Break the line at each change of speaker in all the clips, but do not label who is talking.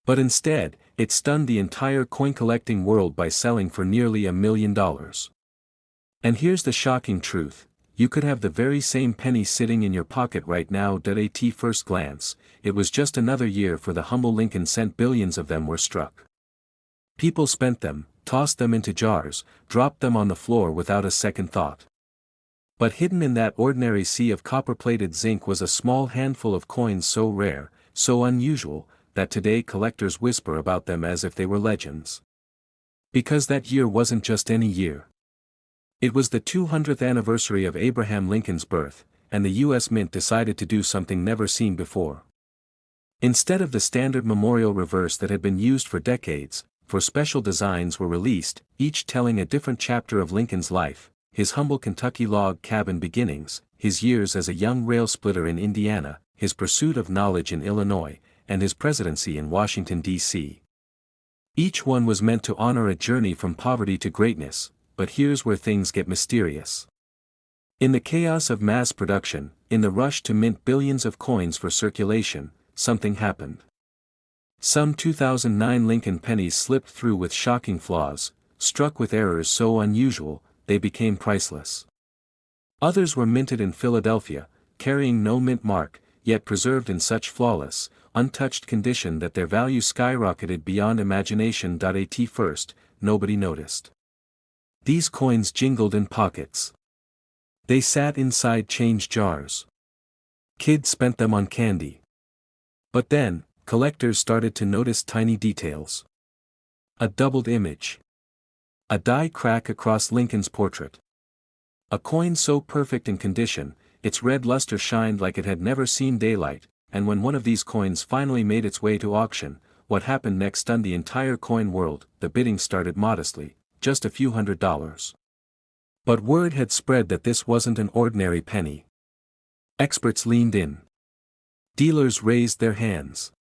But instead, it stunned the entire coin-collecting world by selling for nearly $1 million. And here's the shocking truth. You could have the very same penny sitting in your pocket right now. At first glance, it was just another year for the humble Lincoln cent. Billions of them were struck. People spent them, tossed them into jars, dropped them on the floor without a second thought. But hidden in that ordinary sea of copper-plated zinc was a small handful of coins so rare, so unusual, that today collectors whisper about them as if they were legends. Because that year wasn't just any year. It was the 200th anniversary of Abraham Lincoln's birth, and the U.S. Mint decided to do something never seen before. Instead of the standard memorial reverse that had been used for decades, four special designs were released, each telling a different chapter of Lincoln's life: his humble Kentucky log cabin beginnings, his years as a young rail splitter in Indiana, his pursuit of knowledge in Illinois, and his presidency in Washington, D.C. Each one was meant to honor a journey from poverty to greatness, but here's where things get mysterious. In the chaos of mass production, in the rush to mint billions of coins for circulation, something happened. Some 2009 Lincoln pennies slipped through with shocking flaws, struck with errors so unusual, they became priceless. Others were minted in Philadelphia, carrying no mint mark, yet preserved in such flawless, untouched condition that their value skyrocketed beyond imagination. At first, nobody noticed. These coins jingled in pockets. They sat inside change jars. Kids spent them on candy. But then, collectors started to notice tiny details. A doubled image. A die crack across Lincoln's portrait. A coin so perfect in condition, its red luster shined like it had never seen daylight, and when one of these coins finally made its way to auction, what happened next stunned the entire coin world. The bidding started modestly, just a few $100s. But word had spread that this wasn't an ordinary penny. Experts leaned in. Dealers raised their hands.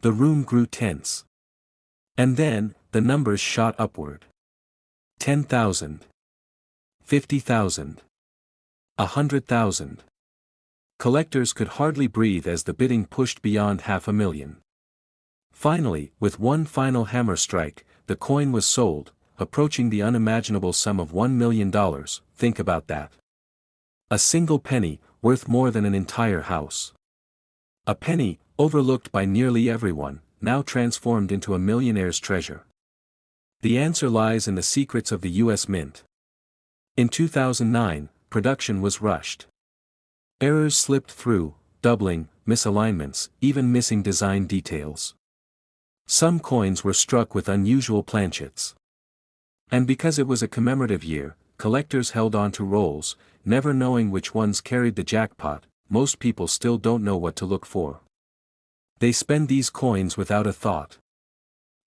The room grew tense. And then, the numbers shot upward. 10,000. 50,000. 100,000. Collectors could hardly breathe as the bidding pushed beyond $500,000. Finally, with one final hammer strike, the coin was sold, approaching the unimaginable sum of $1 million. Think about that. A single penny, worth more than an entire house. A penny, overlooked by nearly everyone, now transformed into a millionaire's treasure. The answer lies in the secrets of the U.S. Mint. In 2009, production was rushed. Errors slipped through, doubling, misalignments, even missing design details. Some coins were struck with unusual planchets. And because it was a commemorative year, collectors held on to rolls, never knowing which ones carried the jackpot. Most people still don't know what to look for. They spend these coins without a thought.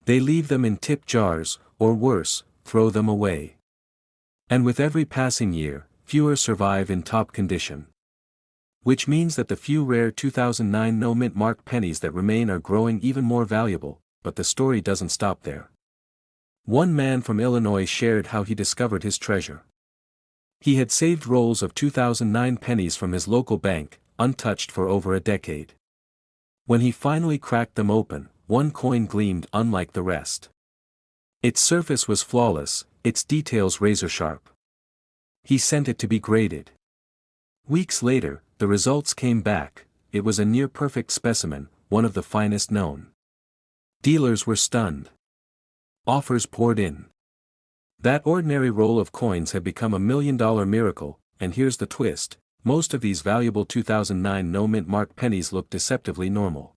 They leave them in tip jars, or worse, throw them away. And with every passing year, fewer survive in top condition. Which means that the few rare 2009 no-mint mark pennies that remain are growing even more valuable, but the story doesn't stop there. One man from Illinois shared how he discovered his treasure. He had saved rolls of 2009 pennies from his local bank, untouched for over a decade. When he finally cracked them open, one coin gleamed unlike the rest. Its surface was flawless, its details razor-sharp. He sent it to be graded. Weeks later, the results came back. It was a near-perfect specimen, one of the finest known. Dealers were stunned. Offers poured in. That ordinary roll of coins had become $1 million miracle, and here's the twist: most of these valuable 2009 no-mint mark pennies look deceptively normal.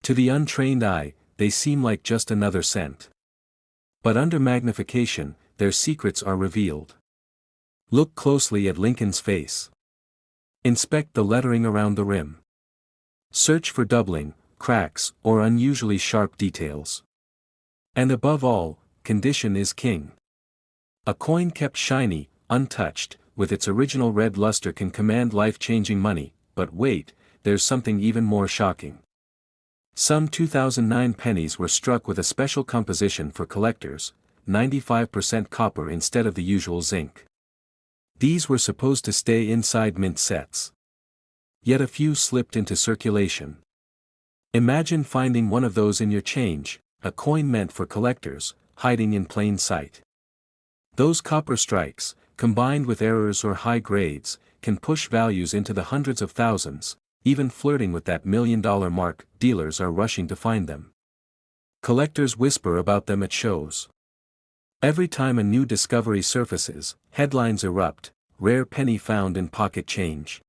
To the untrained eye, they seem like just another cent. But under magnification, their secrets are revealed. Look closely at Lincoln's face. Inspect the lettering around the rim. Search for doubling, cracks, or unusually sharp details. And above all, condition is king. A coin kept shiny, untouched, with its original red luster can command life-changing money. But wait, there's something even more shocking. Some 2009 pennies were struck with a special composition for collectors, 95% copper instead of the usual zinc. These were supposed to stay inside mint sets. Yet a few slipped into circulation. Imagine finding one of those in your change, a coin meant for collectors, hiding in plain sight. Those copper strikes, combined with errors or high grades, can push values into the hundreds of thousands, even flirting with that $1 million mark. Dealers are rushing to find them. Collectors whisper about them at shows. Every time a new discovery surfaces, headlines erupt, rare penny found in pocket change.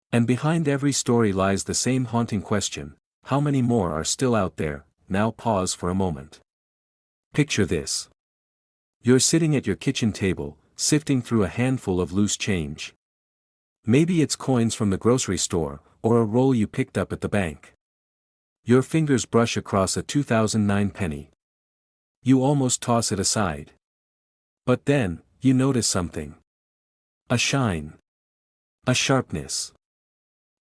And behind every story lies the same haunting question: how many more are still out there? Now pause for a moment. Picture this. You're sitting at your kitchen table, sifting through a handful of loose change. Maybe it's coins from the grocery store, or a roll you picked up at the bank. Your fingers brush across a 2009 penny. You almost toss it aside. But then, you notice something. A shine. A sharpness.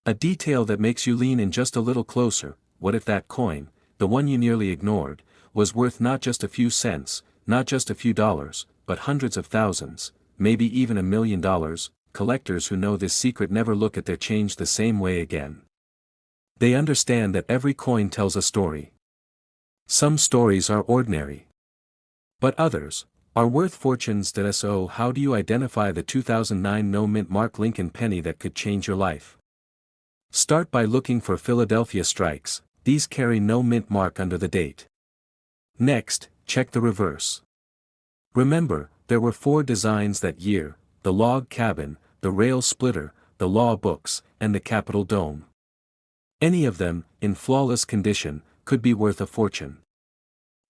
A detail that makes you lean in just a little closer. What if that coin, the one you nearly ignored, was worth not just a few cents, not just a few dollars, but hundreds of thousands, maybe even $1 million? Collectors who know this secret never look at their change the same way again. They understand that every coin tells a story. Some stories are ordinary. But others are worth fortunes. So how do you identify the 2009 no mint mark Lincoln penny that could change your life? Start by looking for Philadelphia strikes. These carry no mint mark under the date. Next, check the reverse. Remember, there were 4 designs that year: the log cabin, the rail splitter, the law books, and the Capitol dome. Any of them, in flawless condition, could be worth a fortune.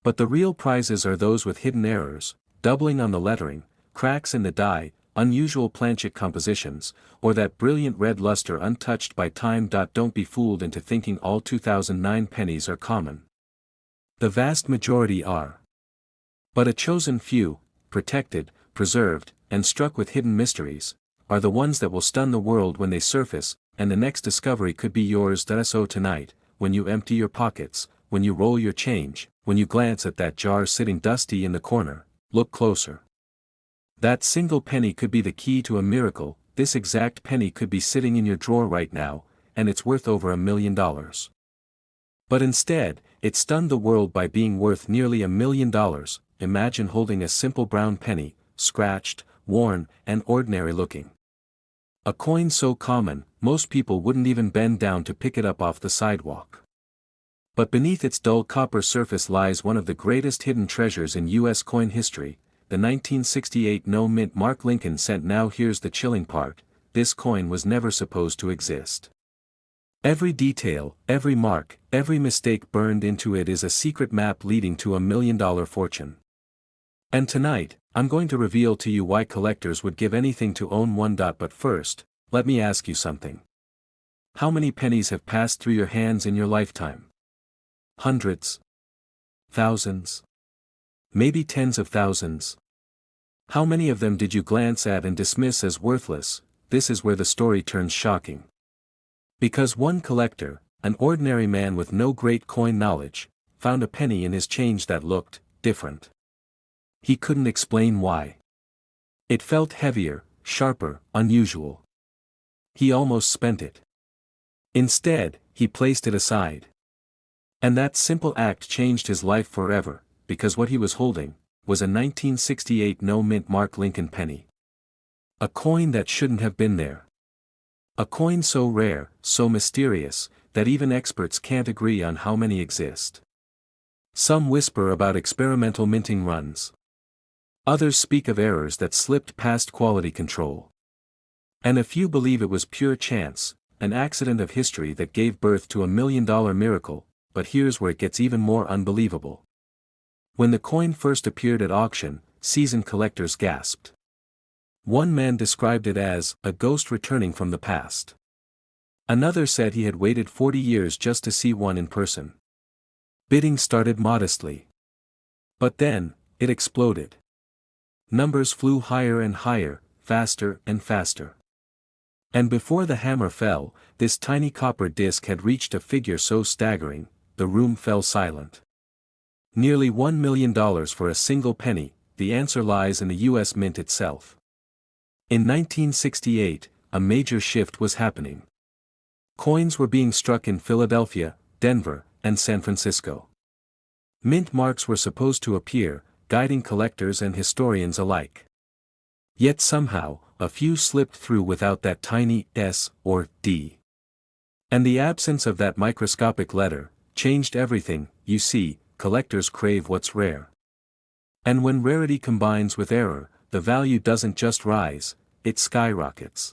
But the real prizes are those with hidden errors, doubling on the lettering, cracks in the die, unusual planchet compositions, or that brilliant red luster untouched by time. Don't be fooled into thinking all 2009 pennies are common. The vast majority are. But a chosen few, protected, preserved, and struck with hidden mysteries, are the ones that will stun the world when they surface, and the next discovery could be yours. So tonight, when you empty your pockets, when you roll your change, when you glance at that jar sitting dusty in the corner, look closer. That single penny could be the key to a miracle. This exact penny could be sitting in your drawer right now, and it's worth over $1 million. But instead, it stunned the world by being worth nearly $1 million. Imagine holding a simple brown penny, scratched, worn, and ordinary looking. A coin so common, most people wouldn't even bend down to pick it up off the sidewalk. But beneath its dull copper surface lies one of the greatest hidden treasures in U.S. coin history, the 1968 no mint mark Lincoln cent. Now here's the chilling part: this coin was never supposed to exist. Every detail, every mark, every mistake burned into it is a secret map leading to $1 million fortune. And tonight, I'm going to reveal to you why collectors would give anything to own one. But first, let me ask you something. How many pennies have passed through your hands in your lifetime? Hundreds? Thousands? Maybe tens of thousands? How many of them did you glance at and dismiss as worthless? This is where the story turns shocking. Because one collector, an ordinary man with no great coin knowledge, found a penny in his change that looked different. He couldn't explain why. It felt heavier, sharper, unusual. He almost spent it. Instead, he placed it aside. And that simple act changed his life forever, because what he was holding was a 1968 no mint mark Lincoln penny. A coin that shouldn't have been there. A coin so rare, so mysterious, that even experts can't agree on how many exist. Some whisper about experimental minting runs. Others speak of errors that slipped past quality control. And a few believe it was pure chance, an accident of history that gave birth to $1 million miracle. But here's where it gets even more unbelievable. When the coin first appeared at auction, seasoned collectors gasped. One man described it as a ghost returning from the past. Another said he had waited 40 years just to see one in person. Bidding started modestly. But then, it exploded. Numbers flew higher and higher, faster and faster. And before the hammer fell, this tiny copper disc had reached a figure so staggering, the room fell silent. Nearly $1 million for a single penny. The answer lies in the U.S. Mint itself. In 1968, a major shift was happening. Coins were being struck in Philadelphia, Denver, and San Francisco. Mint marks were supposed to appear, guiding collectors and historians alike. Yet somehow, a few slipped through without that tiny S or D. And the absence of that microscopic letter changed everything. You see, collectors crave what's rare. And when rarity combines with error, the value doesn't just rise, it skyrockets.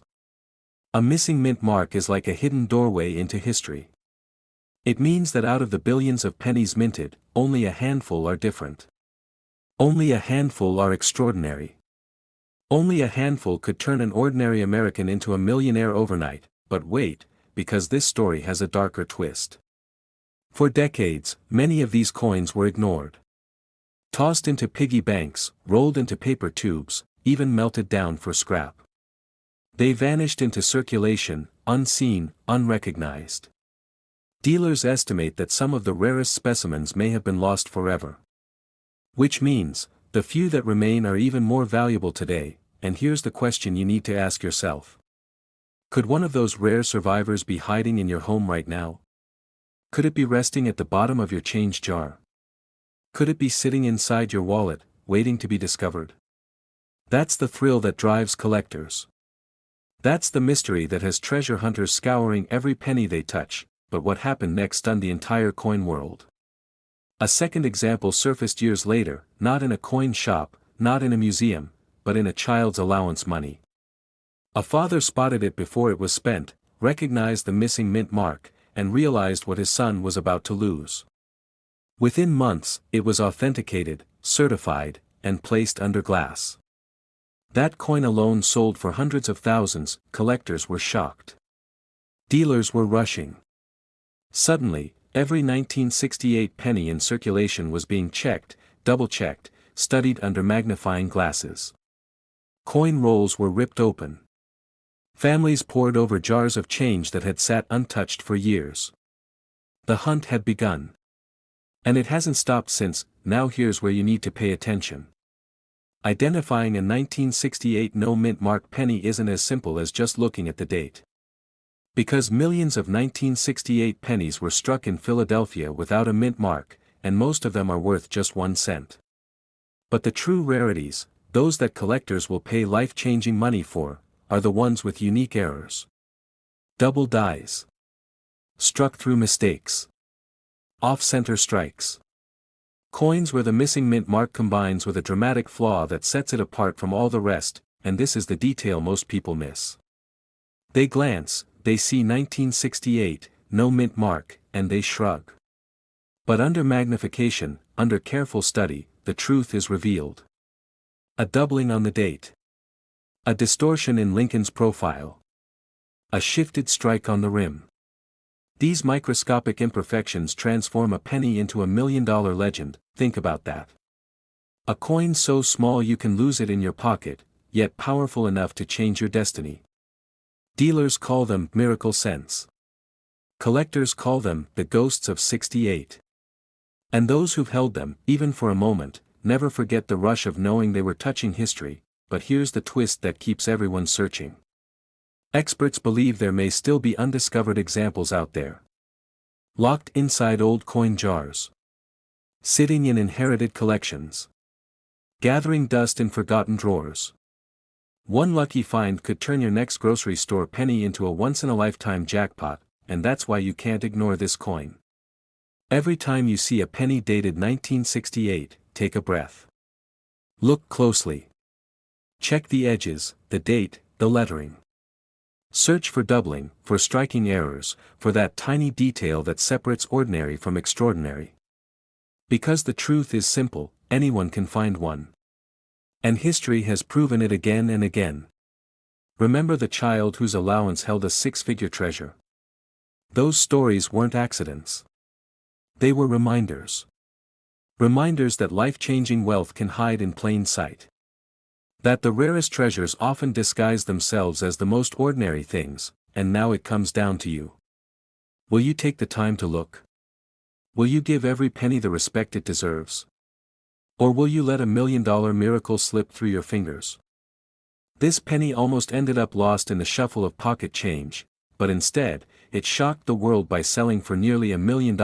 A missing mint mark is like a hidden doorway into history. It means that out of the billions of pennies minted, only a handful are different. Only a handful are extraordinary. Only a handful could turn an ordinary American into a millionaire overnight, but wait, because this story has a darker twist. For decades, many of these coins were ignored. Tossed into piggy banks, rolled into paper tubes, even melted down for scrap. They vanished into circulation, unseen, unrecognized. Dealers estimate that some of the rarest specimens may have been lost forever. Which means, the few that remain are even more valuable today, and here's the question you need to ask yourself. Could one of those rare survivors be hiding in your home right now? Could it be resting at the bottom of your change jar? Could it be sitting inside your wallet, waiting to be discovered? That's the thrill that drives collectors. That's the mystery that has treasure hunters scouring every penny they touch, but what happened next stunned the entire coin world. A second example surfaced years later, not in a coin shop, not in a museum, but in a child's allowance money. A father spotted it before it was spent, recognized the missing mint mark, and realized what his son was about to lose. Within months, it was authenticated, certified, and placed under glass. That coin alone sold for hundreds of thousands. Collectors were shocked. Dealers were rushing. Suddenly, every 1968 penny in circulation was being checked, double-checked, studied under magnifying glasses. Coin rolls were ripped open. Families pored over jars of change that had sat untouched for years. The hunt had begun. And it hasn't stopped since. Now here's where you need to pay attention. Identifying a 1968 no-mint mark penny isn't as simple as just looking at the date. Because millions of 1968 pennies were struck in Philadelphia without a mint mark, and most of them are worth just 1 cent. But the true rarities, those that collectors will pay life-changing money for, are the ones with unique errors. Double dies. Struck through mistakes. Off-center strikes. Coins where the missing mint mark combines with a dramatic flaw that sets it apart from all the rest, and this is the detail most people miss. They glance, they see 1968, no mint mark, and they shrug. But under magnification, under careful study, the truth is revealed. A doubling on the date. A distortion in Lincoln's profile. A shifted strike on the rim. These microscopic imperfections transform a penny into $1 million legend. Think about that. A coin so small you can lose it in your pocket, yet powerful enough to change your destiny. Dealers call them miracle cents. Collectors call them the ghosts of '68. And those who've held them, even for a moment, never forget the rush of knowing they were touching history. But here's the twist that keeps everyone searching. Experts believe there may still be undiscovered examples out there. Locked inside old coin jars. Sitting in inherited collections. Gathering dust in forgotten drawers. One lucky find could turn your next grocery store penny into a once-in-a-lifetime jackpot, and that's why you can't ignore this coin. Every time you see a penny dated 1968, take a breath. Look closely. Check the edges, the date, the lettering. Search for doubling, for striking errors, for that tiny detail that separates ordinary from extraordinary. Because the truth is simple, anyone can find one. And history has proven it again and again. Remember the child whose allowance held a 6-figure treasure? Those stories weren't accidents. They were reminders. Reminders that life-changing wealth can hide in plain sight. That the rarest treasures often disguise themselves as the most ordinary things, and now it comes down to you. Will you take the time to look? Will you give every penny the respect it deserves? Or will you let $1 million miracle slip through your fingers? This penny almost ended up lost in the shuffle of pocket change, but instead, it shocked the world by selling for nearly $1 million.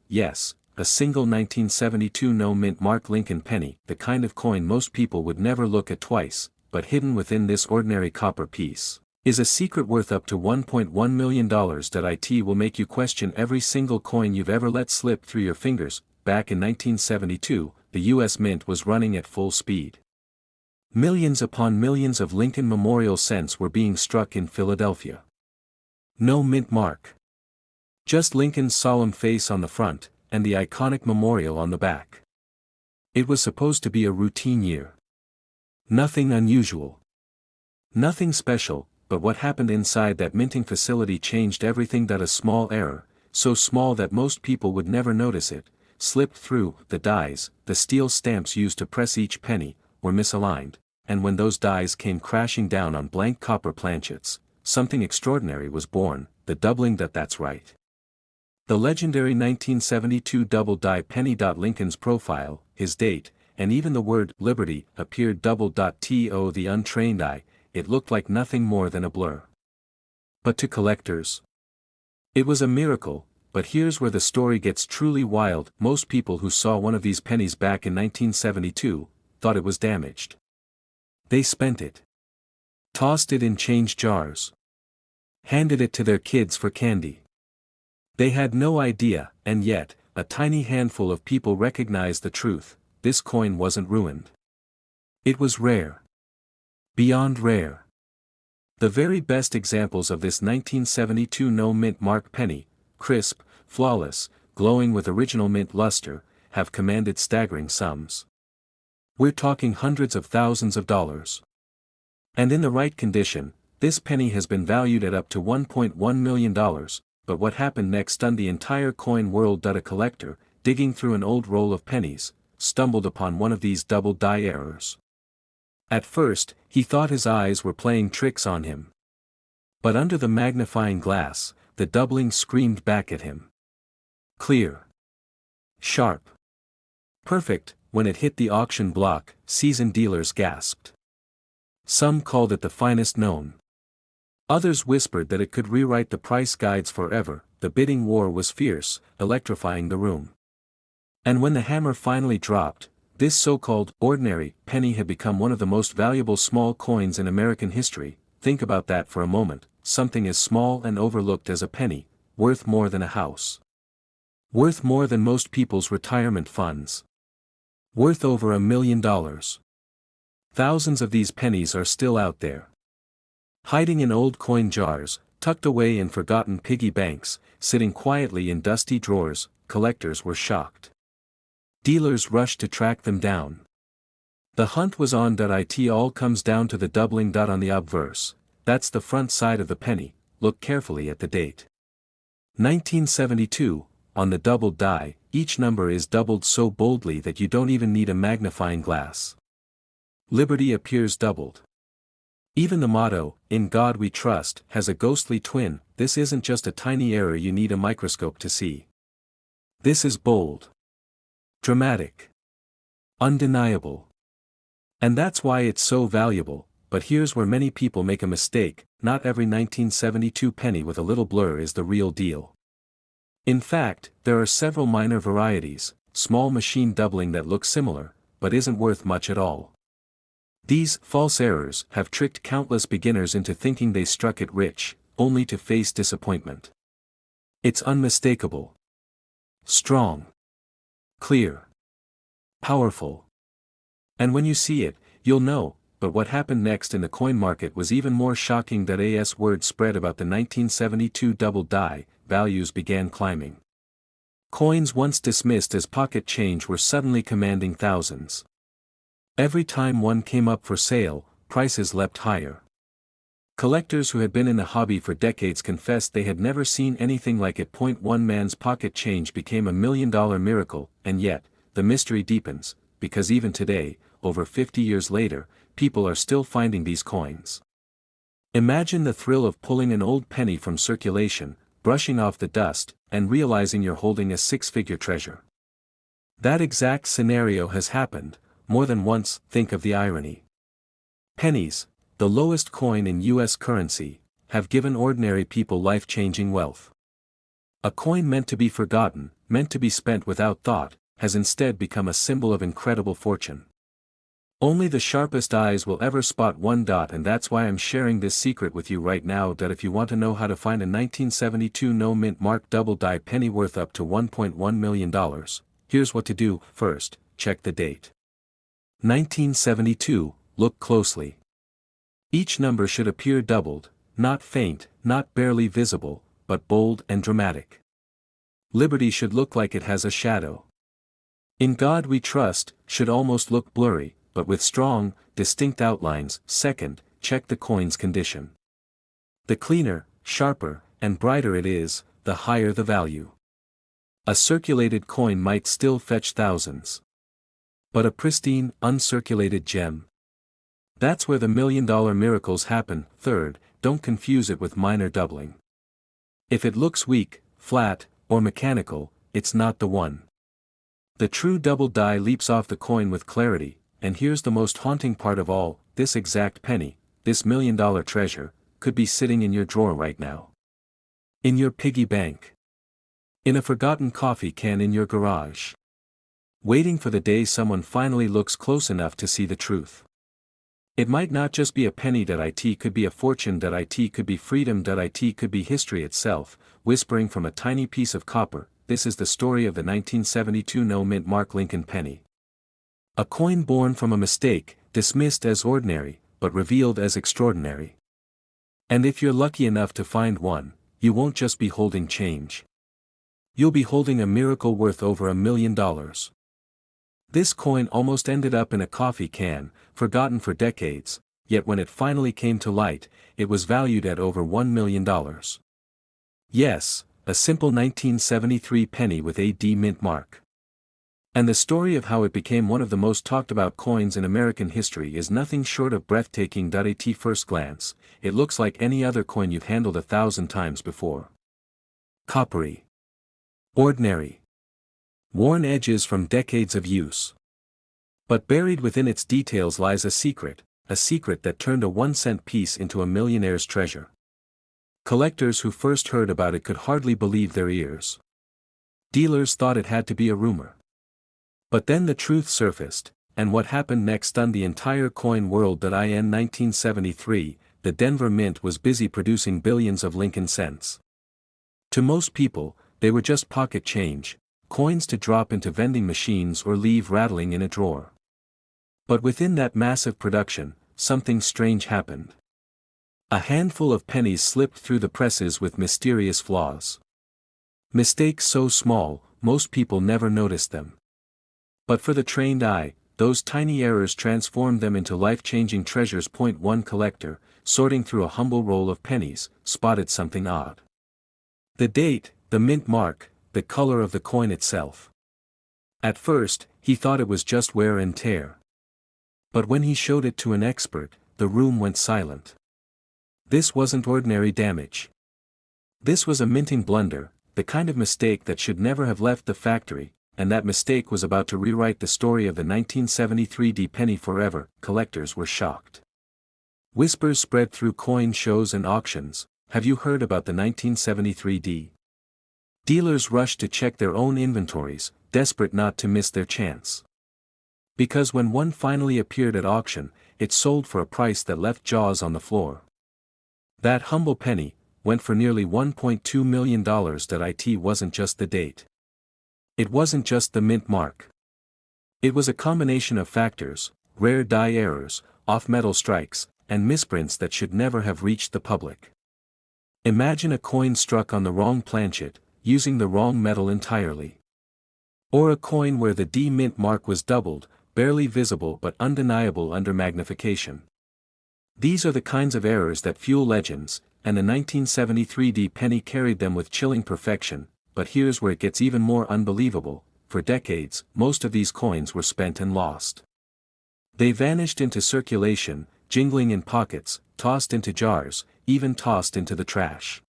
Yes, a single 1972 no-mint Mark Lincoln penny, the kind of coin most people would never look at twice, but hidden within this ordinary copper piece, is a secret worth up to $1.1 million. It will make you question every single coin you've ever let slip through your fingers. Back in 1972, the U.S. Mint was running at full speed. Millions upon millions of Lincoln Memorial cents were being struck in Philadelphia. No mint mark. Just Lincoln's solemn face on the front, and the iconic memorial on the back. It was supposed to be a routine year. Nothing unusual. Nothing special, but what happened inside that minting facility changed everything. A small error, so small that most people would never notice it, slipped through. The dies, the steel stamps used to press each penny, were misaligned, and when those dies came crashing down on blank copper planchets, something extraordinary was born, the doubling. That's right. The legendary 1972 double die penny. Lincoln's profile, his date, and even the word liberty appeared doubled. To the untrained eye, it looked like nothing more than a blur. But to collectors, it was a miracle. But here's where the story gets truly wild. Most people who saw one of these pennies back in 1972 thought it was damaged. They spent it, tossed it in change jars, handed it to their kids for candy. They had no idea, and yet, a tiny handful of people recognized the truth: this coin wasn't ruined. It was rare. Beyond rare. The very best examples of this 1972 no-mint mark penny, crisp, flawless, glowing with original mint luster, have commanded staggering sums. We're talking hundreds of thousands of dollars. And in the right condition, this penny has been valued at up to $1.1 million, but what happened next stunned the entire coin world. A collector, digging through an old roll of pennies, stumbled upon one of these double die errors. At first, he thought his eyes were playing tricks on him. But under the magnifying glass, the doubling screamed back at him. Clear. Sharp. Perfect. When it hit the auction block, seasoned dealers gasped. Some called it the finest known. Others whispered that it could rewrite the price guides forever. The bidding war was fierce, electrifying the room. And when the hammer finally dropped, this so-called ordinary penny had become one of the most valuable small coins in American history. Think about that for a moment. Something as small and overlooked as a penny, worth more than a house. Worth more than most people's retirement funds. Worth over $1 million. Thousands of these pennies are still out there, hiding in old coin jars, tucked away in forgotten piggy banks, sitting quietly in dusty drawers. Collectors were shocked. Dealers rushed to track them down. The hunt was on. It all comes down to the doubling. On the obverse, that's the front side of the penny. Look carefully at the date. 1972, on the doubled die, each number is doubled so boldly that you don't even need a magnifying glass. Liberty appears doubled. Even the motto, "In God We Trust," has a ghostly twin. This isn't just a tiny error you need a microscope to see. This is bold. Dramatic. Undeniable. And that's why it's so valuable. But here's where many people make a mistake: not every 1972 penny with a little blur is the real deal. In fact, there are several minor varieties, small machine doubling that look similar, but isn't worth much at all. These false errors have tricked countless beginners into thinking they struck it rich, only to face disappointment. It's unmistakable. Strong. Clear. Powerful. And when you see it, you'll know. But what happened next in the coin market was even more shocking. As word spread about the 1972 double die, values began climbing. Coins once dismissed as pocket change were suddenly commanding thousands. Every time one came up for sale, prices leapt higher. Collectors who had been in the hobby for decades confessed they had never seen anything like it. One man's pocket change became $1 million miracle, and yet, the mystery deepens, because even today, over 50 years later, people are still finding these coins. Imagine the thrill of pulling an old penny from circulation, brushing off the dust, and realizing you're holding a six-figure treasure. That exact scenario has happened, more than once. Think of the irony. Pennies, the lowest coin in U.S. currency, have given ordinary people life-changing wealth. A coin meant to be forgotten, meant to be spent without thought, has instead become a symbol of incredible fortune. Only the sharpest eyes will ever spot one dot, and that's why I'm sharing this secret with you right now, that if you want to know how to find a 1972 no-mint mark double-die penny worth up to $1.1 million, here's what to do. First, check the date. 1972, look closely. Each number should appear doubled, not faint, not barely visible, but bold and dramatic. Liberty should look like it has a shadow. In God We Trust should almost look blurry, but with strong, distinct outlines. Second, check the coin's condition. The cleaner, sharper, and brighter it is, the higher the value. A circulated coin might still fetch thousands. But a pristine, uncirculated gem? That's where the million-dollar miracles happen. Third, don't confuse it with minor doubling. If it looks weak, flat, or mechanical, it's not the one. The true double die leaps off the coin with clarity. And here's the most haunting part of all: this exact penny, this million-dollar treasure, could be sitting in your drawer right now. In your piggy bank. In a forgotten coffee can in your garage. Waiting for the day someone finally looks close enough to see the truth. It might not just be a penny. It could be a fortune. It could be freedom. It could be history itself, whispering from a tiny piece of copper. This is the story of the 1972 no-mint mark Lincoln penny. A coin born from a mistake, dismissed as ordinary, but revealed as extraordinary. And if you're lucky enough to find one, you won't just be holding change. You'll be holding a miracle worth over $1 million. This coin almost ended up in a coffee can, forgotten for decades, yet when it finally came to light, it was valued at over $1 million. Yes, a simple 1973 penny with a D mint mark. And the story of how it became one of the most talked about coins in American history is nothing short of breathtaking. At first glance, it looks like any other coin you've handled 1,000 times before. Coppery. Ordinary. Worn edges from decades of use. But buried within its details lies a secret that turned a 1-cent piece into a millionaire's treasure. Collectors who first heard about it could hardly believe their ears. Dealers thought it had to be a rumor. But then the truth surfaced, and what happened next stunned the entire coin world. In 1973, the Denver Mint was busy producing billions of Lincoln cents. To most people, they were just pocket change, coins to drop into vending machines or leave rattling in a drawer. But within that massive production, something strange happened. A handful of pennies slipped through the presses with mysterious flaws. Mistakes so small, most people never noticed them. But for the trained eye, those tiny errors transformed them into life-changing treasures. One collector, sorting through a humble roll of pennies, spotted something odd. The date, the mint mark, the color of the coin itself. At first, he thought it was just wear and tear. But when he showed it to an expert, the room went silent. This wasn't ordinary damage. This was a minting blunder, the kind of mistake that should never have left the factory. And that mistake was about to rewrite the story of the 1973 D penny forever. Collectors were shocked. Whispers spread through coin shows and auctions. Have you heard about the 1973 D? Dealers rushed to check their own inventories, desperate not to miss their chance. Because when one finally appeared at auction, it sold for a price that left jaws on the floor. That humble penny went for nearly $1.2 million. It wasn't just the date. It wasn't just the mint mark. It was a combination of factors: rare die errors, off-metal strikes, and misprints that should never have reached the public. Imagine a coin struck on the wrong planchet, using the wrong metal entirely. Or a coin where the D mint mark was doubled, barely visible but undeniable under magnification. These are the kinds of errors that fuel legends, and the 1973 D penny carried them with chilling perfection. But here's where it gets even more unbelievable: for decades, most of these coins were spent and lost. They vanished into circulation, jingling in pockets, tossed into jars, even tossed into the trash.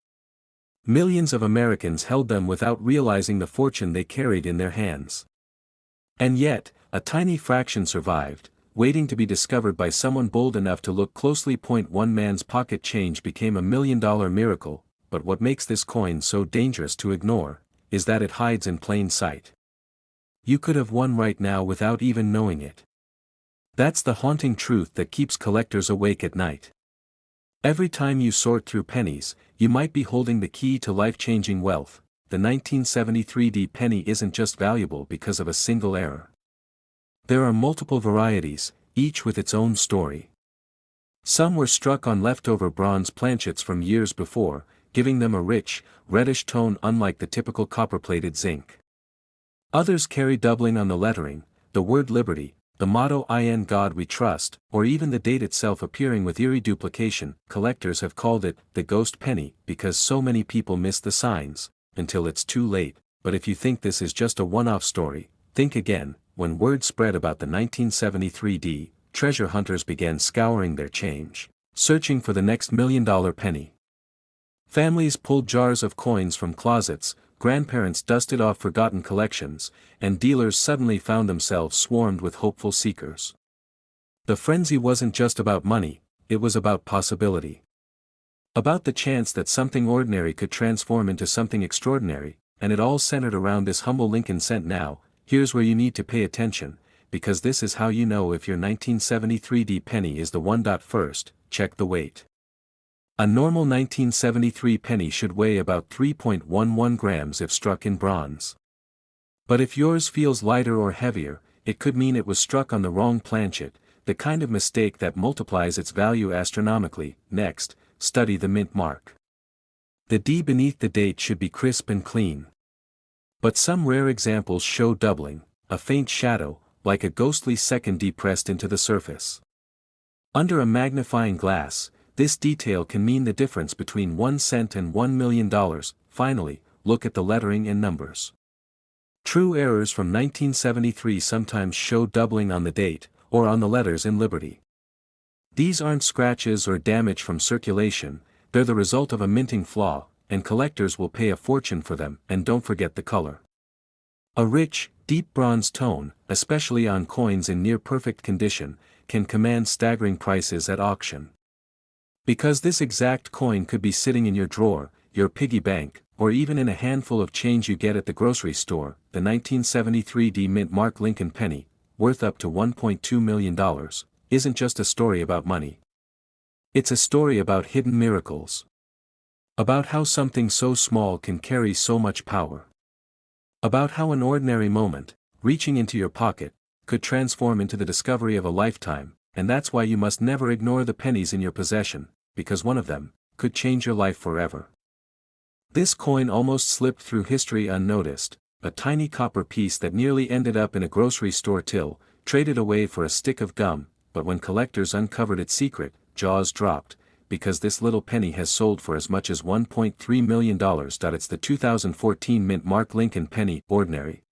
Millions of Americans held them without realizing the fortune they carried in their hands. And yet, a tiny fraction survived, waiting to be discovered by someone bold enough to look closely. One man's pocket change became $1 million miracle, but what makes this coin so dangerous to ignore, is that it hides in plain sight. You could have won right now without even knowing it. That's the haunting truth that keeps collectors awake at night. Every time you sort through pennies, you might be holding the key to life-changing wealth. The 1973 penny isn't just valuable because of a single error. There are multiple varieties, each with its own story. Some were struck on leftover bronze planchets from years before, giving them a rich, reddish tone unlike the typical copper-plated zinc. Others carry doubling on the lettering, the word liberty, the motto "In God We Trust," or even the date itself appearing with eerie duplication. Collectors have called it the ghost penny because so many people miss the signs, until it's too late. But if you think this is just a one-off story, think again. When word spread about the 1973 treasure hunters began scouring their change, searching for the next $1 million penny. Families pulled jars of coins from closets, grandparents dusted off forgotten collections, and dealers suddenly found themselves swarmed with hopeful seekers. The frenzy wasn't just about money, it was about possibility. About the chance that something ordinary could transform into something extraordinary, and it all centered around this humble Lincoln cent. Now, here's where you need to pay attention, because this is how you know if your 1973 penny is the one. First, check the weight. A normal 1973 penny should weigh about 3.11 grams if struck in bronze. But if yours feels lighter or heavier, it could mean it was struck on the wrong planchet, the kind of mistake that multiplies its value astronomically. Next, study the mint mark. The D beneath the date should be crisp and clean. But some rare examples show doubling, a faint shadow, like a ghostly second D pressed into the surface. Under a magnifying glass, this detail can mean the difference between 1 cent and $1 million. Finally, look at the lettering and numbers. True errors from 1973 sometimes show doubling on the date, or on the letters in Liberty. These aren't scratches or damage from circulation, they're the result of a minting flaw, and collectors will pay a fortune for them. And don't forget the color. A rich, deep bronze tone, especially on coins in near-perfect condition, can command staggering prices at auction. Because this exact coin could be sitting in your drawer, your piggy bank, or even in a handful of change you get at the grocery store. The 1973 mint mark Lincoln penny, worth up to $1.2 million, isn't just a story about money. It's a story about hidden miracles. About how something so small can carry so much power. About how an ordinary moment, reaching into your pocket, could transform into the discovery of a lifetime. And that's why you must never ignore the pennies in your possession, because one of them could change your life forever. This coin almost slipped through history unnoticed, a tiny copper piece that nearly ended up in a grocery store till, traded away for a stick of gum. But when collectors uncovered its secret, jaws dropped, because this little penny has sold for as much as $1.3 million. It's the 2014 mint mark Lincoln penny, ordinary.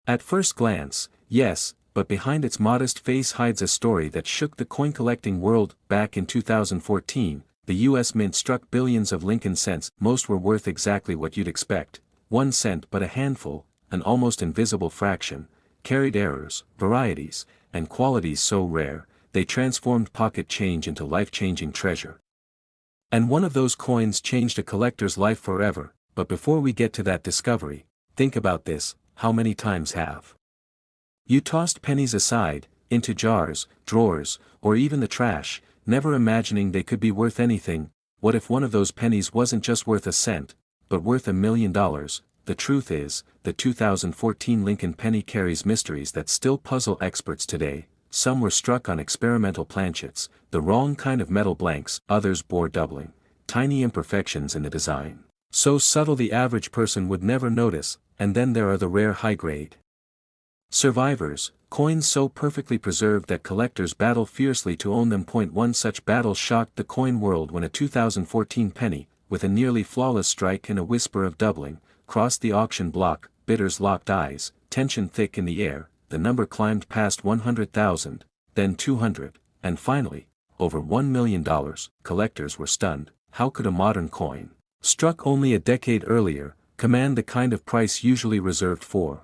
At first glance, yes, but behind its modest face hides a story that shook the coin-collecting world. Back in 2014, the U.S. Mint struck billions of Lincoln cents. Most were worth exactly what you'd expect, 1 cent, but a handful, an almost invisible fraction, carried errors, varieties, and qualities so rare, they transformed pocket change into life-changing treasure. And one of those coins changed a collector's life forever. But before we get to that discovery, think about this: how many times have you tossed pennies aside, into jars, drawers, or even the trash, never imagining they could be worth anything? What if one of those pennies wasn't just worth a cent, but worth $1 million? The truth is, the 2014 Lincoln penny carries mysteries that still puzzle experts today. Some were struck on experimental planchets, the wrong kind of metal blanks. Others bore doubling, tiny imperfections in the design, so subtle the average person would never notice. And then there are the rare high-grade survivors, coins so perfectly preserved that collectors battle fiercely to own them. One such battle shocked the coin world when a 2014 penny, with a nearly flawless strike and a whisper of doubling, crossed the auction block. Bidders locked eyes, tension thick in the air. The number climbed past 100,000, then 200, and finally, over $1 million. Collectors were stunned. How could a modern coin, struck only a decade earlier, command the kind of price usually reserved for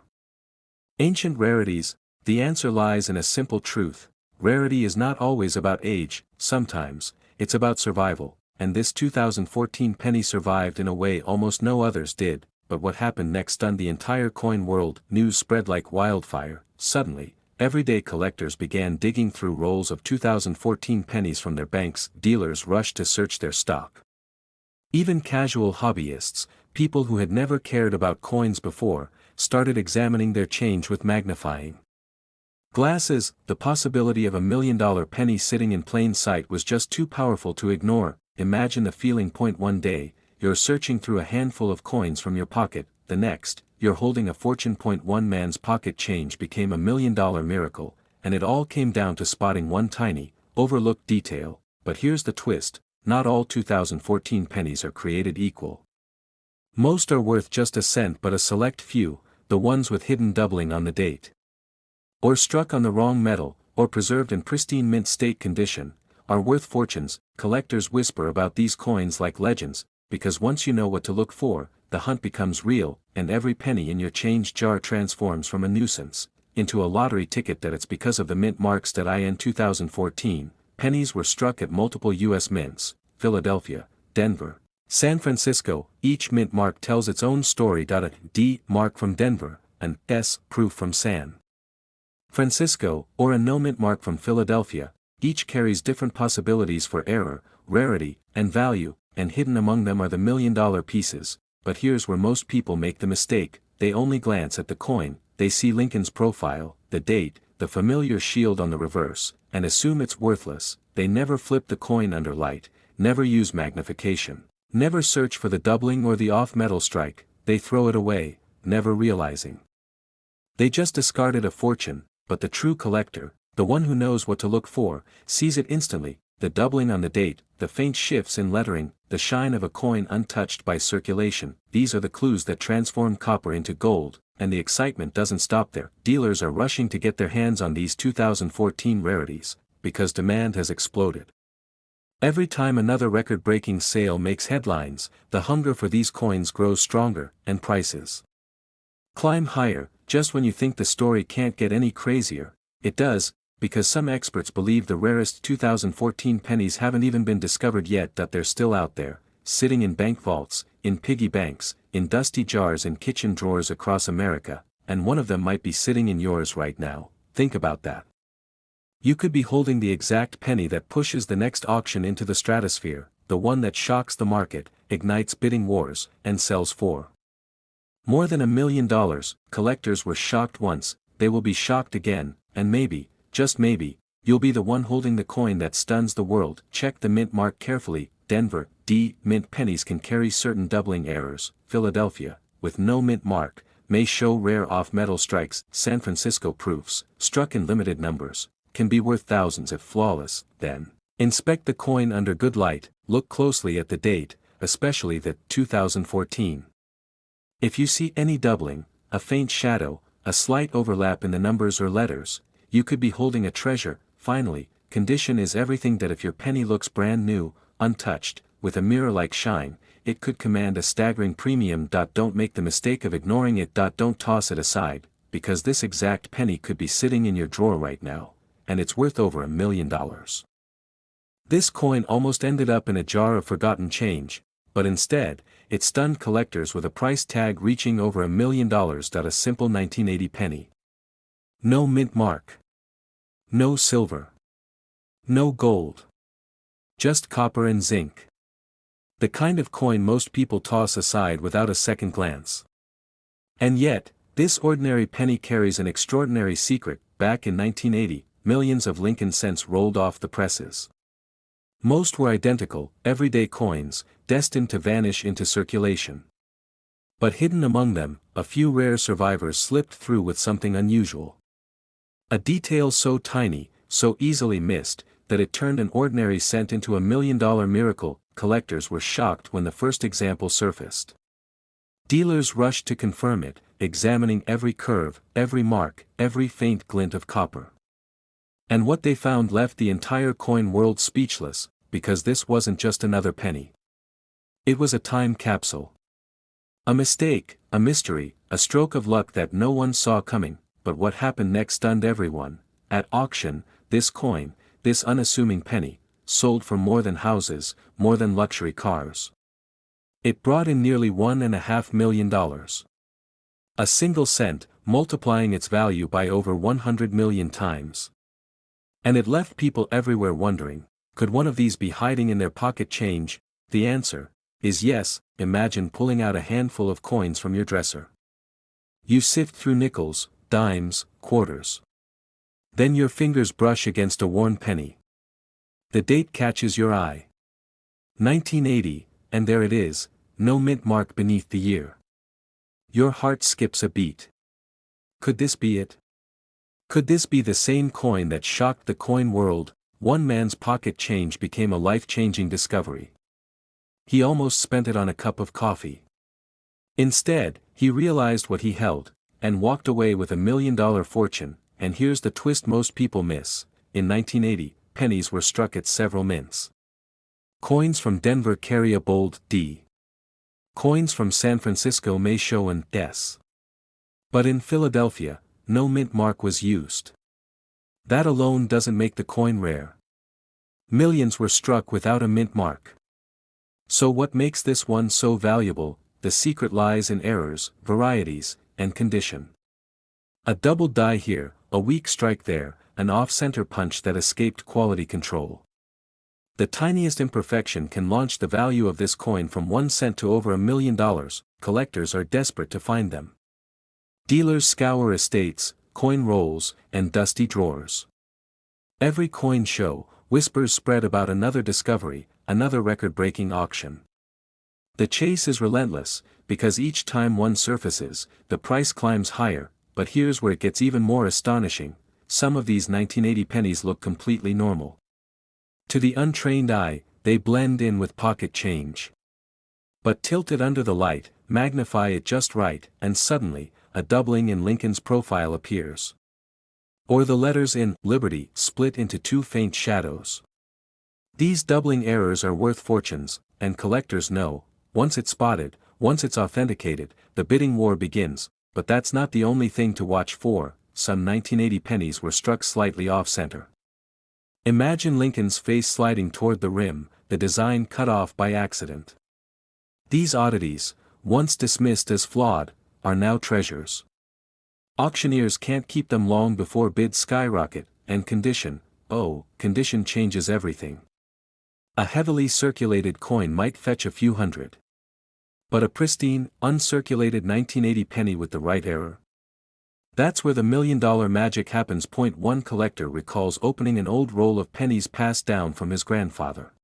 ancient rarities? The answer lies in a simple truth: rarity is not always about age, sometimes, it's about survival, and this 2014 penny survived in a way almost no others did, but what happened next stunned the entire coin world. News spread like wildfire. Suddenly, everyday collectors began digging through rolls of 2014 pennies from their banks. Dealers rushed to search their stock. Even casual hobbyists, people who had never cared about coins before, started examining their change with magnifying glasses. The possibility of $1 million penny sitting in plain sight was just too powerful to ignore. Imagine the feeling. One day, you're searching through a handful of coins from your pocket, the next, you're holding a fortune. One man's pocket change became $1 million miracle, and it all came down to spotting one tiny, overlooked detail. But here's the twist, not all 2014 pennies are created equal. Most are worth just a cent, but a select few, the ones with hidden doubling on the date, or struck on the wrong metal, or preserved in pristine mint state condition, are worth fortunes. Collectors whisper about these coins like legends, because once you know what to look for, the hunt becomes real, and every penny in your change jar transforms from a nuisance into a lottery ticket. That it's because of the mint marks. In 2014, pennies were struck at multiple U.S. mints: Philadelphia, Denver, San Francisco. Each mint mark tells its own story. A D mark from Denver, an S proof from San Francisco, or a no mint mark from Philadelphia, each carries different possibilities for error, rarity, and value, and hidden among them are the $1 million pieces. But here's where most people make the mistake: they only glance at the coin, they see Lincoln's profile, the date, the familiar shield on the reverse, and assume it's worthless. They never flip the coin under light, never use magnification, never search for the doubling or the off-metal strike. They throw it away, never realizing they just discarded a fortune. But the true collector, the one who knows what to look for, sees it instantly: the doubling on the date, the faint shifts in lettering, the shine of a coin untouched by circulation. These are the clues that transform copper into gold, and the excitement doesn't stop there. Dealers are rushing to get their hands on these 2014 rarities, because demand has exploded. Every time another record-breaking sale makes headlines, the hunger for these coins grows stronger, and prices climb higher. Just when you think the story can't get any crazier, it does, because some experts believe the rarest 2014 pennies haven't even been discovered yet. That they're still out there, sitting in bank vaults, in piggy banks, in dusty jars and kitchen drawers across America, and one of them might be sitting in yours right now. Think about that. You could be holding the exact penny that pushes the next auction into the stratosphere, the one that shocks the market, ignites bidding wars, and sells for more than $1 million. Collectors were shocked once, they will be shocked again, and maybe, just maybe, you'll be the one holding the coin that stuns the world. Check the mint mark carefully. Denver, D. Mint pennies can carry certain doubling errors. Philadelphia, with no mint mark, may show rare off-metal strikes. San Francisco proofs, struck in limited numbers, can be worth thousands if flawless. Then, inspect the coin under good light, look closely at the date, especially the 2014. If you see any doubling, a faint shadow, a slight overlap in the numbers or letters, you could be holding a treasure. Finally, condition is everything. That if your penny looks brand new, untouched, with a mirror-like shine, it could command a staggering premium. Don't make the mistake of ignoring it. Don't toss it aside, because this exact penny could be sitting in your drawer right now, and it's worth over $1 million. This coin almost ended up in a jar of forgotten change, but instead, it stunned collectors with a price tag reaching over $1 million. A simple 1980 penny. No mint mark. No silver. No gold. Just copper and zinc. The kind of coin most people toss aside without a second glance. And yet, this ordinary penny carries an extraordinary secret. Back in 1980, millions of Lincoln cents rolled off the presses. Most were identical, everyday coins, destined to vanish into circulation. But hidden among them, a few rare survivors slipped through with something unusual. A detail so tiny, so easily missed, that it turned an ordinary cent into $1 million miracle. Collectors were shocked when the first example surfaced. Dealers rushed to confirm it, examining every curve, every mark, every faint glint of copper. And what they found left the entire coin world speechless, because this wasn't just another penny. It was a time capsule. A mistake, a mystery, a stroke of luck that no one saw coming. But what happened next stunned everyone. At auction, this coin, this unassuming penny, sold for more than houses, more than luxury cars. It brought in nearly $1.5 million. A single cent, multiplying its value by over 100 million times. And it left people everywhere wondering, could one of these be hiding in their pocket change? The answer is yes. Imagine pulling out a handful of coins from your dresser. You sift through nickels, dimes, quarters. Then your fingers brush against a worn penny. The date catches your eye. 1980, and there it is, no mint mark beneath the year. Your heart skips a beat. Could this be it? Could this be the same coin that shocked the coin world? One man's pocket change became a life-changing discovery. He almost spent it on a cup of coffee. Instead, he realized what he held, and walked away with $1 million fortune. And here's the twist most people miss. In 1980, pennies were struck at several mints. Coins from Denver carry a bold D. Coins from San Francisco may show an S. But in Philadelphia, no mint mark was used. That alone doesn't make the coin rare. Millions were struck without a mint mark. So what makes this one so valuable? The secret lies in errors, varieties, and condition. A double die here, a weak strike there, an off-center punch that escaped quality control. The tiniest imperfection can launch the value of this coin from 1 cent to over $1 million. Collectors are desperate to find them. Dealers scour estates, coin rolls, and dusty drawers. Every coin show, whispers spread about another discovery, another record-breaking auction. The chase is relentless, because each time one surfaces, the price climbs higher. But here's where it gets even more astonishing. Some of these 1980 pennies look completely normal. To the untrained eye, they blend in with pocket change. But tilt it under the light, magnify it just right, and suddenly, a doubling in Lincoln's profile appears. Or the letters in Liberty split into two faint shadows. These doubling errors are worth fortunes, and collectors know, once it's spotted, once it's authenticated, the bidding war begins. But that's not the only thing to watch for. Some 1980 pennies were struck slightly off-center. Imagine Lincoln's face sliding toward the rim, the design cut off by accident. These oddities, once dismissed as flawed, are now treasures. Auctioneers can't keep them long before bids skyrocket, and condition changes everything. A heavily circulated coin might fetch a few hundred. But a pristine, uncirculated 1980 penny with the right error? That's where the $1 million magic happens. One collector recalls opening an old roll of pennies passed down from his grandfather.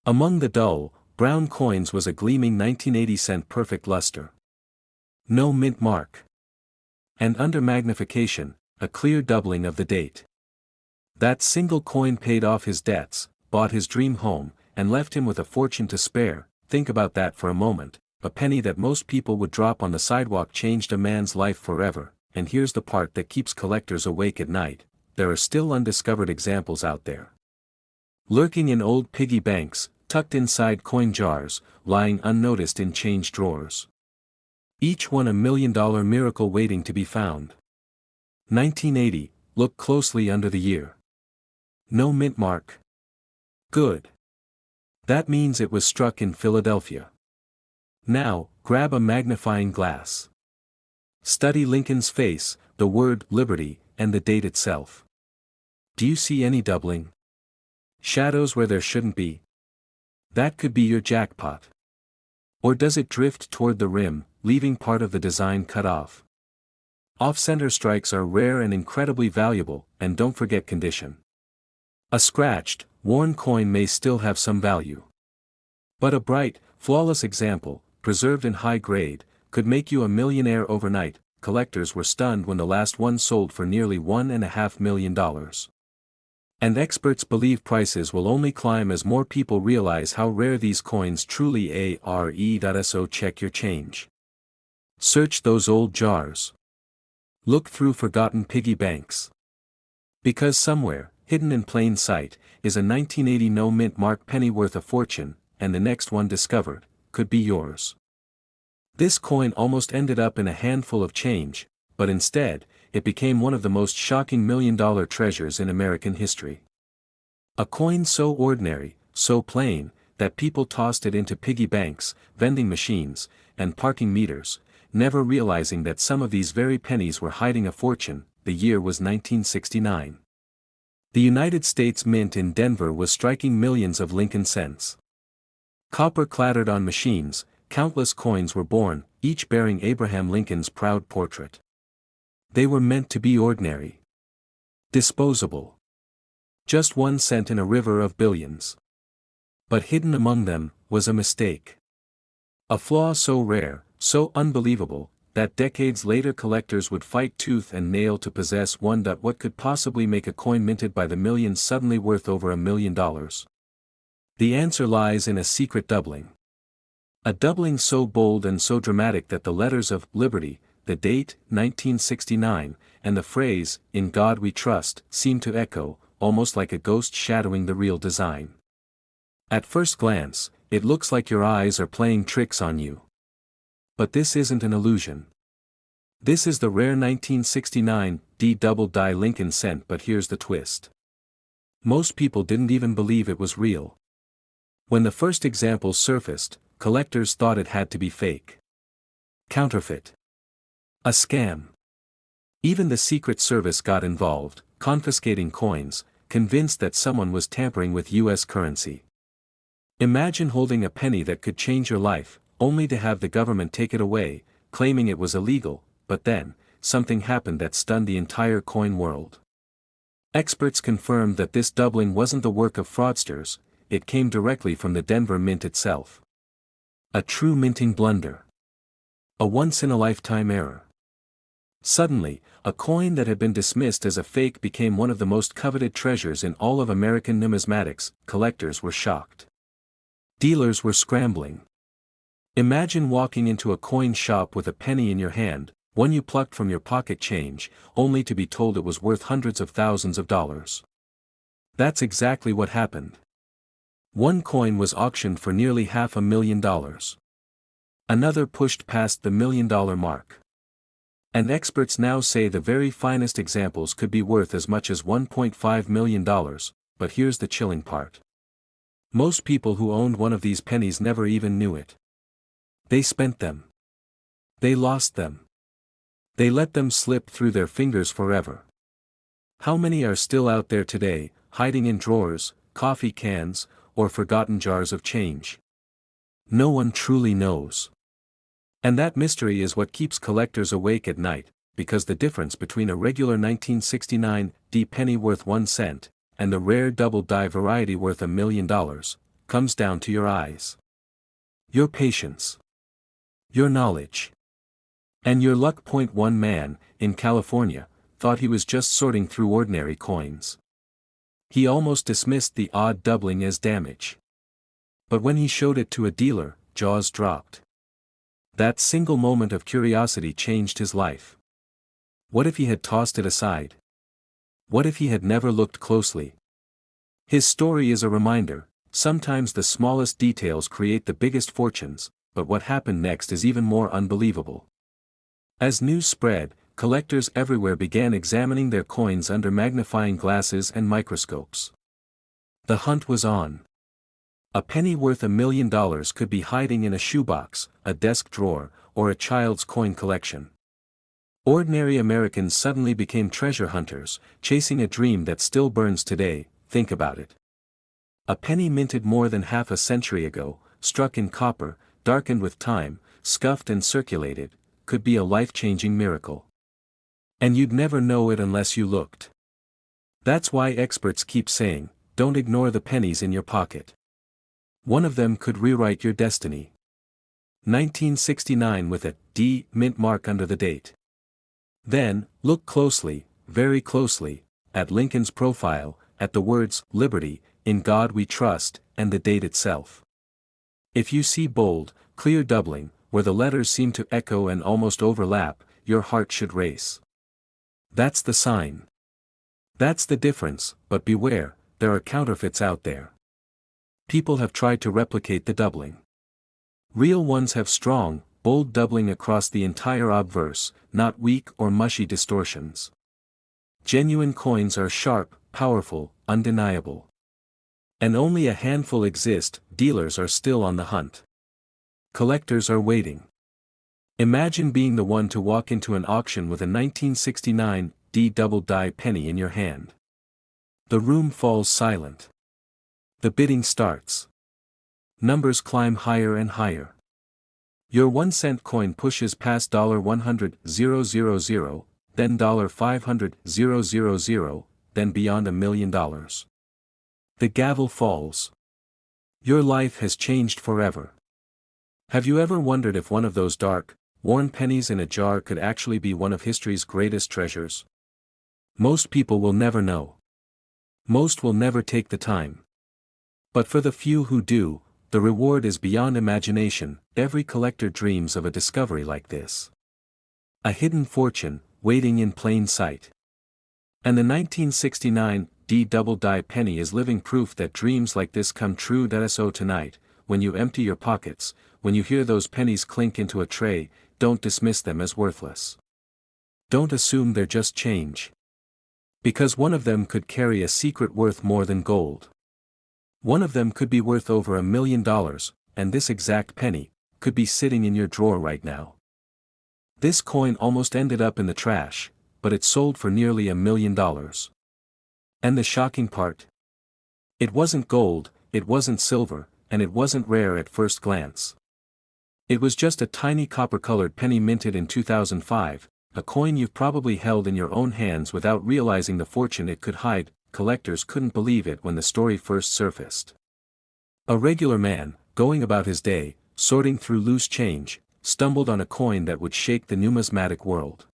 Among the dull, brown coins was a gleaming 1980 cent perfect luster. No mint mark. And under magnification, a clear doubling of the date. That single coin paid off his debts, bought his dream home, and left him with a fortune to spare. Think about that for a moment. A penny that most people would drop on the sidewalk changed a man's life forever. And here's the part that keeps collectors awake at night. There are still undiscovered examples out there. Lurking in old piggy banks, tucked inside coin jars, lying unnoticed in change drawers. Each one $1 million miracle waiting to be found. 1980, look closely under the year. No mint mark. Good. That means it was struck in Philadelphia. Now, grab a magnifying glass. Study Lincoln's face, the word Liberty, and the date itself. Do you see any doubling? Shadows where there shouldn't be? That could be your jackpot. Or does it drift toward the rim, leaving part of the design cut off? Off-center strikes are rare and incredibly valuable, and don't forget condition. A scratched, worn coin may still have some value. But a bright, flawless example, preserved in high grade, could make you a millionaire overnight. Collectors were stunned when the last one sold for nearly $1.5 million. And experts believe prices will only climb as more people realize how rare these coins truly are. So check your change. Search those old jars. Look through forgotten piggy banks. Because somewhere, hidden in plain sight, is a 1980 no mint mark penny worth a fortune, and the next one discovered could be yours. This coin almost ended up in a handful of change, but instead, it became one of the most shocking million-dollar treasures in American history. A coin so ordinary, so plain, that people tossed it into piggy banks, vending machines, and parking meters, never realizing that some of these very pennies were hiding a fortune. The year was 1969. The United States Mint in Denver was striking millions of Lincoln cents. Copper clattered on machines, countless coins were born, each bearing Abraham Lincoln's proud portrait. They were meant to be ordinary. Disposable. Just 1 cent in a river of billions. But hidden among them was a mistake. A flaw so rare, so unbelievable, that decades later collectors would fight tooth and nail to possess one. What could possibly make a coin minted by the millions suddenly worth over $1 million? The answer lies in a secret doubling. A doubling so bold and so dramatic that the letters of Liberty, the date, 1969, and the phrase, "In God We Trust," seem to echo, almost like a ghost shadowing the real design. At first glance, it looks like your eyes are playing tricks on you. But this isn't an illusion. This is the rare 1969 D double die Lincoln cent. But here's the twist. Most people didn't even believe it was real. When the first example surfaced, collectors thought it had to be fake. Counterfeit. A scam. Even the Secret Service got involved, confiscating coins, convinced that someone was tampering with U.S. currency. Imagine holding a penny that could change your life, only to have the government take it away, claiming it was illegal. But then, something happened that stunned the entire coin world. Experts confirmed that this doubling wasn't the work of fraudsters, it came directly from the Denver Mint itself. A true minting blunder. A once-in-a-lifetime error. Suddenly, a coin that had been dismissed as a fake became one of the most coveted treasures in all of American numismatics. Collectors were shocked. Dealers were scrambling. Imagine walking into a coin shop with a penny in your hand, one you plucked from your pocket change, only to be told it was worth hundreds of thousands of dollars. That's exactly what happened. One coin was auctioned for nearly $500,000. Another pushed past the $1 million mark. And experts now say the very finest examples could be worth as much as $1.5 million, but here's the chilling part. Most people who owned one of these pennies never even knew it. They spent them. They lost them. They let them slip through their fingers forever. How many are still out there today, hiding in drawers, coffee cans, or forgotten jars of change? No one truly knows. And that mystery is what keeps collectors awake at night, because the difference between a regular 1969 D penny worth 1 cent, and the rare double die variety worth $1 million, comes down to your eyes. Your patience. Your knowledge. And your luck. One man, in California, thought he was just sorting through ordinary coins. He almost dismissed the odd doubling as damage. But when he showed it to a dealer, jaws dropped. That single moment of curiosity changed his life. What if he had tossed it aside? What if he had never looked closely? His story is a reminder, sometimes the smallest details create the biggest fortunes, but what happened next is even more unbelievable. As news spread, collectors everywhere began examining their coins under magnifying glasses and microscopes. The hunt was on. A penny worth $1 million could be hiding in a shoebox, a desk drawer, or a child's coin collection. Ordinary Americans suddenly became treasure hunters, chasing a dream that still burns today. Think about it. A penny minted more than half a century ago, struck in copper, darkened with time, scuffed and circulated, could be a life-changing miracle. And you'd never know it unless you looked. That's why experts keep saying, don't ignore the pennies in your pocket. One of them could rewrite your destiny. 1969 with a D mint mark under the date. Then, look closely, very closely, at Lincoln's profile, at the words, Liberty, in God We Trust, and the date itself. If you see bold, clear doubling, where the letters seem to echo and almost overlap, your heart should race. That's the sign. That's the difference, but beware, there are counterfeits out there. People have tried to replicate the doubling. Real ones have strong, bold doubling across the entire obverse, not weak or mushy distortions. Genuine coins are sharp, powerful, undeniable. And only a handful exist. Dealers are still on the hunt. Collectors are waiting. Imagine being the one to walk into an auction with a 1969 D double die penny in your hand. The room falls silent. The bidding starts. Numbers climb higher and higher. Your 1-cent coin pushes past $100,000, then $500,000, then beyond $1 million. The gavel falls. Your life has changed forever. Have you ever wondered if one of those dark, worn pennies in a jar could actually be one of history's greatest treasures? Most people will never know. Most will never take the time. But for the few who do, the reward is beyond imagination. Every collector dreams of a discovery like this. A hidden fortune, waiting in plain sight. And the 1969 D double die penny is living proof that dreams like this come true. So tonight, when you empty your pockets, when you hear those pennies clink into a tray, don't dismiss them as worthless. Don't assume they're just change. Because one of them could carry a secret worth more than gold. One of them could be worth over $1 million, and this exact penny could be sitting in your drawer right now. This coin almost ended up in the trash, but it sold for nearly $1 million. And the shocking part? It wasn't gold, it wasn't silver, and it wasn't rare at first glance. It was just a tiny copper-colored penny minted in 2005, a coin you've probably held in your own hands without realizing the fortune it could hide. Collectors couldn't believe it when the story first surfaced. A regular man, going about his day, sorting through loose change, stumbled on a coin that would shake the numismatic world.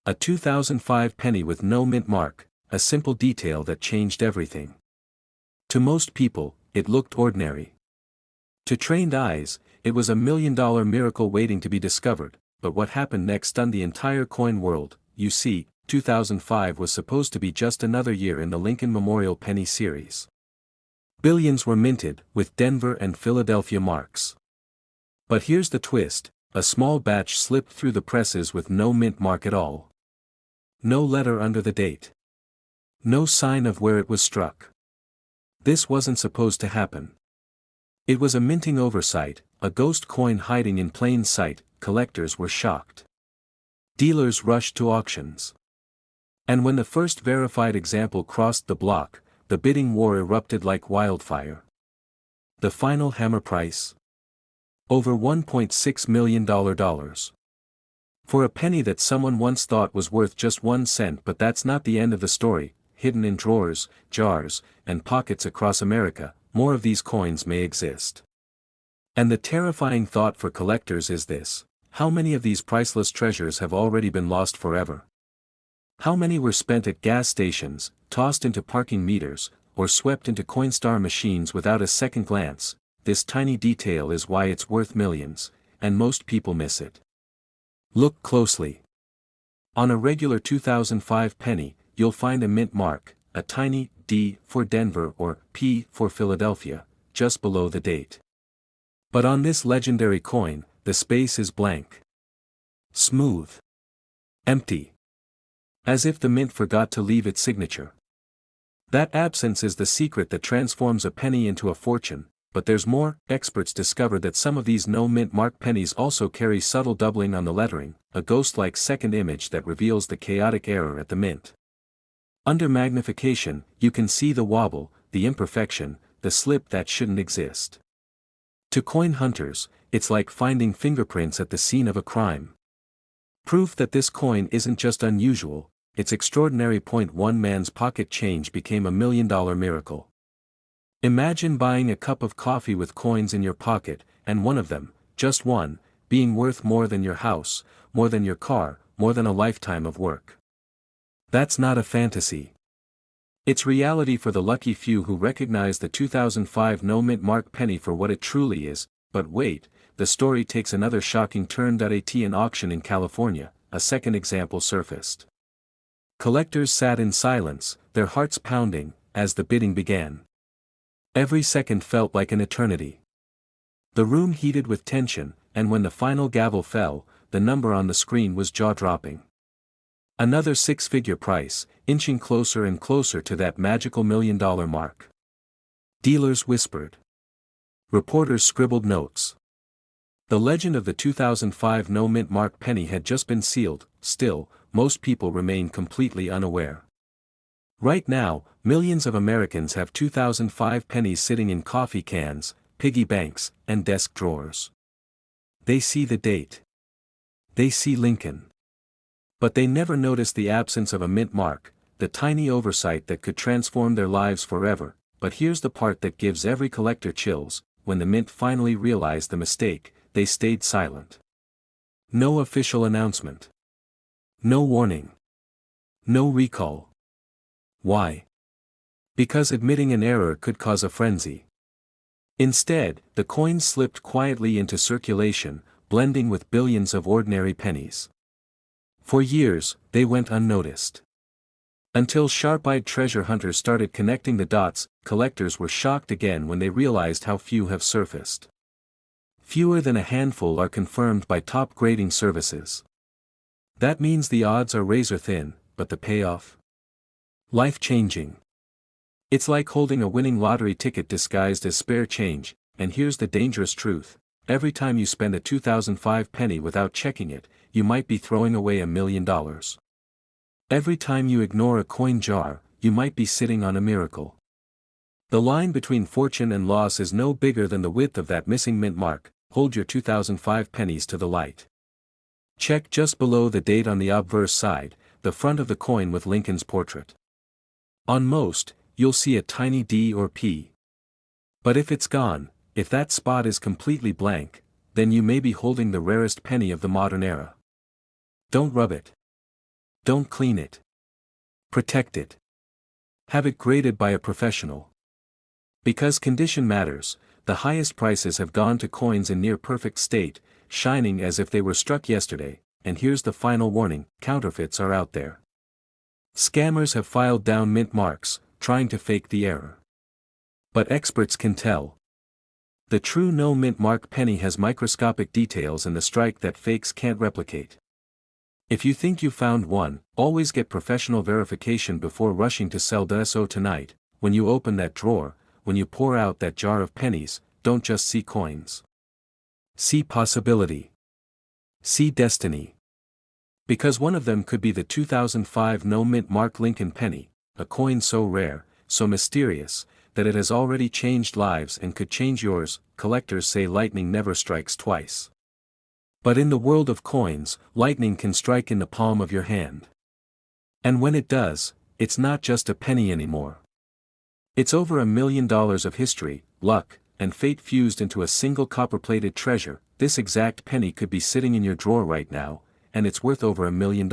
A 2005 penny with no mint mark, a simple detail that changed everything. To most people, it looked ordinary. To trained eyes, it was $1 million miracle waiting to be discovered, but what happened next stunned the entire coin world. You see, 2005 was supposed to be just another year in the Lincoln Memorial Penny series. Billions were minted, with Denver and Philadelphia marks. But here's the twist, a small batch slipped through the presses with no mint mark at all. No letter under the date. No sign of where it was struck. This wasn't supposed to happen. It was a minting oversight, a ghost coin hiding in plain sight. Collectors were shocked. Dealers rushed to auctions. And when the first verified example crossed the block, the bidding war erupted like wildfire. The final hammer price? Over $1.6 million. For a penny that someone once thought was worth just 1 cent. But that's not the end of the story. Hidden in drawers, jars, and pockets across America, more of these coins may exist. And the terrifying thought for collectors is this: how many of these priceless treasures have already been lost forever? How many were spent at gas stations, tossed into parking meters, or swept into Coinstar machines without a second glance? This tiny detail is why it's worth millions, and most people miss it. Look closely. On a regular 2005 penny, you'll find a mint mark, a tiny D for Denver or P for Philadelphia, just below the date. But on this legendary coin, the space is blank. Smooth. Empty. As if the mint forgot to leave its signature. That absence is the secret that transforms a penny into a fortune. But there's more. Experts discovered that some of these no-mint mark pennies also carry subtle doubling on the lettering, a ghost-like second image that reveals the chaotic error at the mint. Under magnification, you can see the wobble, the imperfection, the slip that shouldn't exist. To coin hunters, it's like finding fingerprints at the scene of a crime. Proof that this coin isn't just unusual, it's extraordinary. One man's pocket change became $1 million miracle. Imagine buying a cup of coffee with coins in your pocket, and one of them, just one, being worth more than your house, more than your car, more than a lifetime of work. That's not a fantasy. It's reality for the lucky few who recognize the 2005 no-mint mark penny for what it truly is. But wait, the story takes another shocking turn. At an auction in California, a second example surfaced. Collectors sat in silence, their hearts pounding, as the bidding began. Every second felt like an eternity. The room heated with tension, and when the final gavel fell, the number on the screen was jaw-dropping. Another six-figure price, inching closer and closer to that magical $1 million mark. Dealers whispered. Reporters scribbled notes. The legend of the 2005 no-mint mark penny had just been sealed. Still, most people remain completely unaware. Right now, millions of Americans have 2005 pennies sitting in coffee cans, piggy banks, and desk drawers. They see the date. They see Lincoln. But they never notice the absence of a mint mark, the tiny oversight that could transform their lives forever. But here's the part that gives every collector chills: when the mint finally realized the mistake, they stayed silent. No official announcement. No warning. No recall. Why? Because admitting an error could cause a frenzy. Instead, the coins slipped quietly into circulation, blending with billions of ordinary pennies. For years, they went unnoticed. Until sharp-eyed treasure hunters started connecting the dots, collectors were shocked again when they realized how few have surfaced. Fewer than a handful are confirmed by top grading services. That means the odds are razor-thin, but the payoff? Life-changing. It's like holding a winning lottery ticket disguised as spare change, and here's the dangerous truth: every time you spend a 2005 penny without checking it, you might be throwing away $1 million. Every time you ignore a coin jar, you might be sitting on a miracle. The line between fortune and loss is no bigger than the width of that missing mint mark. Hold your 2005 pennies to the light. Check just below the date on the obverse side, the front of the coin with Lincoln's portrait. On most, you'll see a tiny D or P. But if it's gone, if that spot is completely blank, then you may be holding the rarest penny of the modern era. Don't rub it. Don't clean it. Protect it. Have it graded by a professional. Because condition matters, the highest prices have gone to coins in near-perfect state, shining as if they were struck yesterday. And here's the final warning: counterfeits are out there. Scammers have filed down mint marks, trying to fake the error. But experts can tell. The true no-mint mark penny has microscopic details in the strike that fakes can't replicate. If you think you found one, always get professional verification before rushing to sell. So tonight, when you open that drawer, when you pour out that jar of pennies, don't just see coins. See possibility. See destiny. Because one of them could be the 2005 no-mint mark Lincoln penny, a coin so rare, so mysterious, that it has already changed lives and could change yours. Collectors say lightning never strikes twice. But in the world of coins, lightning can strike in the palm of your hand. And when it does, it's not just a penny anymore. It's over $1 million of history, luck, and fate fused into a single copper-plated treasure. This exact penny could be sitting in your drawer right now, and it's worth over $1 million.